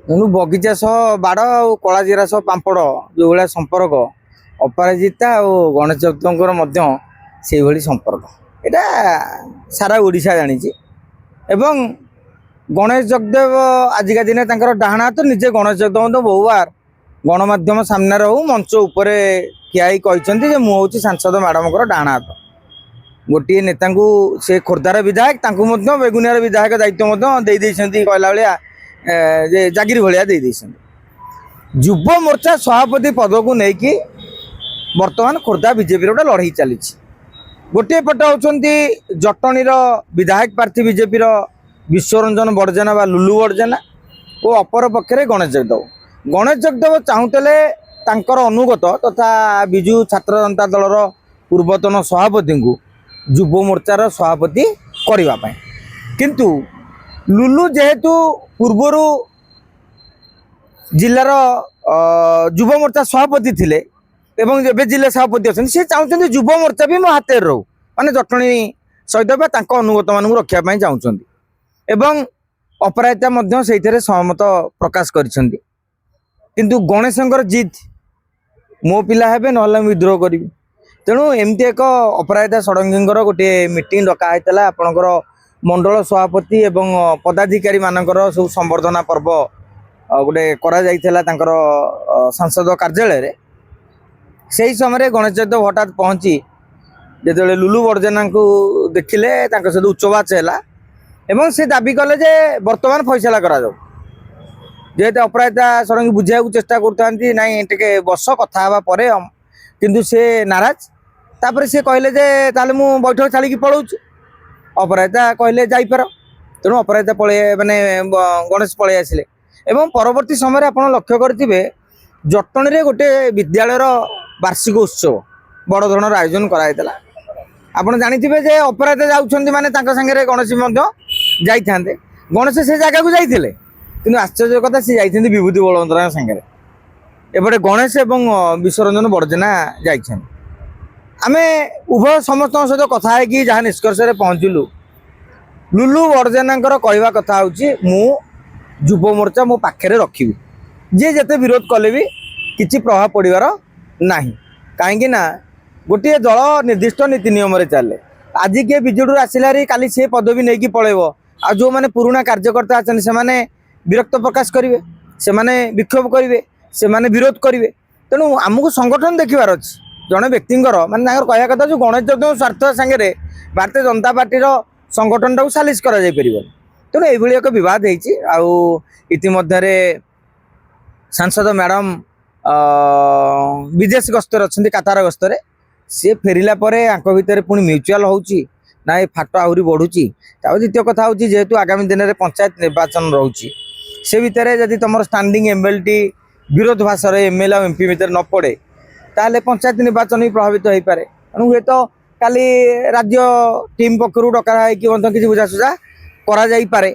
ତେଣୁ ବଗିଚା ସହ ବାଡ଼ ଆଉ କଳାଜିରା ସହ ପାମ୍ପଡ଼ ଯେଉଁଭଳିଆ ସମ୍ପର୍କ ଅପରାଜିତା ଆଉ ଗଣେଶ ଚତୁର୍ଥଙ୍କର ମଧ୍ୟ ସେଇଭଳି ସମ୍ପର୍କ। ଏଇଟା ସାରା ଓଡ଼ିଶା ଜାଣିଛି। ଏବଂ ଗଣେଶ ଜଗଦେବ ଆଜିକା ଦିନେ ତାଙ୍କର ଡାହାଣ ହାତ ନିଜେ ଗଣେଶ ଜଗଦେବ ମଧ୍ୟ ବହୁବାର ଗଣମାଧ୍ୟମ ସାମ୍ନାରେ ହଉ ମଞ୍ଚ ଉପରେ ଠିଆ ହେଇ କହିଛନ୍ତି ଯେ ମୁଁ ହେଉଛି ସାଂସଦ ମ୍ୟାଡ଼ମଙ୍କର ଡାହାଣ ହାତ। ଗୋଟିଏ ନେତାଙ୍କୁ ସେ ଖୋର୍ଦ୍ଧାର ବିଧାୟକ ତାଙ୍କୁ ମଧ୍ୟ ବେଗୁନିଆର ବିଧାୟକ ଦାୟିତ୍ୱ ମଧ୍ୟ ଦେଇଦେଇଛନ୍ତି କହିଲା ଭଳିଆ ଯେ ଜାଗିରି ଭଳିଆ ଦେଇଦେଇଛନ୍ତି। ଯୁବ ମୋର୍ଚ୍ଚା ସଭାପତି ପଦକୁ ନେଇକି ବର୍ତ୍ତମାନ ଖୋର୍ଦ୍ଧା ବିଜେପିର ଗୋଟେ ଲଢ଼େଇ ଚାଲିଛି। ଗୋଟିଏ ପଟେ ହେଉଛନ୍ତି ଜଟଣୀର ବିଧାୟକ ପ୍ରାର୍ଥୀ ବିଜେପିର ବିଶ୍ୱରଞ୍ଜନ ବଡ଼ଜେନା ବା ଲୁଲୁ ବଡ଼ଜେନା ଓ ଅପର ପକ୍ଷରେ ଗଣେଶ ଜଗଦେବ। ଗଣେଶ ଜଗଦେବ ଚାହୁଁଥିଲେ ତାଙ୍କର ଅନୁଗତ ତଥା ବିଜୁ ଛାତ୍ର ଜନତା ଦଳର ପୂର୍ବତନ ସଭାପତିଙ୍କୁ ଯୁବ ମୋର୍ଚ୍ଚାର ସଭାପତି କରିବା ପାଇଁ। କିନ୍ତୁ ଲୁଲୁ ଯେହେତୁ ପୂର୍ବରୁ ଜିଲ୍ଲାର ଯୁବ ମୋର୍ଚ୍ଚା ସଭାପତି ଥିଲେ ଏବଂ ଏବେ ଜିଲ୍ଲା ସଭାପତି ଅଛନ୍ତି, ସେ ଚାହୁଁଛନ୍ତି ଯୁବ ମୋର୍ଚ୍ଚା ବି ମୋ ହାତରେ ରହୁ, ମାନେ ଜଟଣୀ ସହିତ ବା ତାଙ୍କ ଅନୁଗତମାନଙ୍କୁ ରଖିବା ପାଇଁ ଚାହୁଁଛନ୍ତି। ଏବଂ ଅପରାଜିତା ମଧ୍ୟ ସେଇଥିରେ ସହମତ ପ୍ରକାଶ କରିଛନ୍ତି। କିନ୍ତୁ ଗଣେଶଙ୍କର ଜିତ୍ ମୋ ପିଲା ହେବେ ନହେଲେ ମୁଁ ବିଦ୍ରୋହ କରିବି। ତେଣୁ ଏମିତି ଏକ ଅପରାଜିତା ଷଡ଼ଙ୍ଗୀଙ୍କର ଗୋଟିଏ ମିଟିଂ ଡକା ହେଇଥିଲା ଆପଣଙ୍କର ମଣ୍ଡଳ ସଭାପତି ଏବଂ ପଦାଧିକାରୀ ମାନଙ୍କର ସବୁ ସମ୍ବର୍ଦ୍ଧନା ପର୍ବ ଗୋଟେ କରାଯାଇଥିଲା ତାଙ୍କର ସାଂସଦ କାର୍ଯ୍ୟାଳୟରେ। ସେହି ସମୟରେ ଗଣେଶ ଜଗଦେବ ହଠାତ୍ ପହଞ୍ଚି ଯେତେବେଳେ ଲୁଲୁ ବଡ଼ଜେନାଙ୍କୁ ଦେଖିଲେ ତାଙ୍କ ସହିତ ଉଚ୍ଚବାଚ ହେଲା ଏବଂ ସେ ଦାବି କଲେ ଯେ ବର୍ତ୍ତମାନ ଫଇସଲା କରାଯାଉ। ଯେହେତୁ ଅପରାଜିତା ଷଡ଼ଙ୍ଗୀ ବୁଝାଇବାକୁ ଚେଷ୍ଟା କରୁଥାନ୍ତି ନାଇଁ ଟିକେ ବସ କଥା ହେବା ପରେ, କିନ୍ତୁ ସେ ନାରାଜ। ତାପରେ ସେ କହିଲେ ଯେ ତାହେଲେ ମୁଁ ବୈଠକ ଛାଡ଼ିକି ପଳାଉଛି। ଅପରାଜିତା କହିଲେ ଯାଇପାର। ତେଣୁ ଅପରାଜିତା ମାନେ ଗଣେଶ ପଳେଇ ଆସିଲେ। ଏବଂ ପରବର୍ତ୍ତୀ ସମୟରେ ଆପଣ ଲକ୍ଷ୍ୟ କରିଥିବେ ଜଟଣୀରେ ଗୋଟେ ବିଦ୍ୟାଳୟର ବାର୍ଷିକ ଉତ୍ସବ ବଡ଼ ଧରଣର ଆୟୋଜନ କରାଯାଇଥିଲା। ଆପଣ ଜାଣିଥିବେ ଯେ ଅପରାଜିତା ଯାଉଛନ୍ତି ମାନେ ତାଙ୍କ ସାଙ୍ଗରେ ଗଣେଶ ମଧ୍ୟ ଯାଇଥାନ୍ତେ। ଗଣେଶ ସେ ଜାଗାକୁ ଯାଇଥିଲେ, କିନ୍ତୁ ଆଶ୍ଚର୍ଯ୍ୟ କଥା ସେ ଯାଇଛନ୍ତି ବିଭୂତି ବଳବନ୍ତରାୟଙ୍କ ସାଙ୍ଗରେ। ଏପଟେ ଗଣେଶ ଏବଂ ବିଶ୍ୱରଞ୍ଜନ ବଡ଼ଜେନା ଯାଇଛନ୍ତି। ଆମେ ଉଭୟ ସମସ୍ତଙ୍କ ସହିତ କଥା ହେଇକି ଯାହା ନିଷ୍କର୍ଷରେ ପହଞ୍ଚିଲୁ, ଲୁଲୁ ବଡ଼ଜେନାଙ୍କର କହିବା କଥା ହେଉଛି ମୁଁ ଯୁବ ମୋର୍ଚ୍ଚା ମୋ ପାଖରେ ରଖିବି, ଯିଏ ଯେତେ ବିରୋଧ କଲେ ବି କିଛି ପ୍ରଭାବ ପଡ଼ିବାର ନାହିଁ। କାହିଁକି ନା ଗୋଟିଏ ଦଳ ନିର୍ଦ୍ଦିଷ୍ଟ ନୀତି ନିୟମରେ ଚାଲେ। ଆଜି କିଏ ବିଜେଡିରୁ ଆସିଲାରି କାଲି ସେ ପଦବୀ ନେଇକି ପଳେଇବ, ଆଉ ଯେଉଁମାନେ ପୁରୁଣା କାର୍ଯ୍ୟକର୍ତ୍ତା ଅଛନ୍ତି ସେମାନେ ବିରକ୍ତ ପ୍ରକାଶ କରିବେ, ସେମାନେ ବିକ୍ଷୋଭ କରିବେ, ସେମାନେ ବିରୋଧ କରିବେ। ତେଣୁ ଆମକୁ ସଂଗଠନ ଦେଖିବାର ଅଛି। ଜଣେ ବ୍ୟକ୍ତିଙ୍କର ମାନେ ତାଙ୍କର କହିବା କଥା ଯେ ଗଣେଶ ଜଗଦେବ ସ୍ୱାର୍ଥ ସାଙ୍ଗରେ ଭାରତୀୟ ଜନତା ପାର୍ଟିର ସଂଗଠନଟାକୁ ସାଲିସ କରାଯାଇପାରିବନି। ତେଣୁ ଏଇଭଳି ଏକ ବିବାଦ ହେଇଛି। ଆଉ ଇତିମଧ୍ୟରେ ସାଂସଦ ମ୍ୟାଡ଼ାମ ବିଦେଶ ଗସ୍ତରେ ଅଛନ୍ତି, କାତାର ଗସ୍ତରେ। ସେ ଫେରିଲା ପରେ ଆଙ୍କ ଭିତରେ ପୁଣି ମ୍ୟୁଚୁଆଲ ହେଉଛି ନା ଏ ଫାଟ ଆହୁରି ବଢ଼ୁଛି। ତାପରେ ଦ୍ୱିତୀୟ କଥା ହେଉଛି ଯେହେତୁ ଆଗାମୀ ଦିନରେ ପଞ୍ଚାୟତ ନିର୍ବାଚନ ରହୁଛି, ସେ ଭିତରେ ଯଦି ତୁମର ଷ୍ଟାଣ୍ଡିଂ ଏମ୍ଏଲ୍ଟି ବିରୋଧ ଭାଷାରେ ଏମ୍ଏଲ୍ଏ ଆଉ ଏମ୍ପି ଭିତରେ ନ ପଡ଼େ ତାହେଲେ ପଞ୍ଚାୟତ ନିର୍ବାଚନ ବି ପ୍ରଭାବିତ ହୋଇପାରେ। ତେଣୁ ହୁଏତ କାଲି ରାଜ୍ୟ ଟିମ୍ ପକ୍ଷରୁ ଡକା ହେଇକି ମଧ୍ୟ କିଛି ବୁଝାସୁଝା କରାଯାଇପାରେ।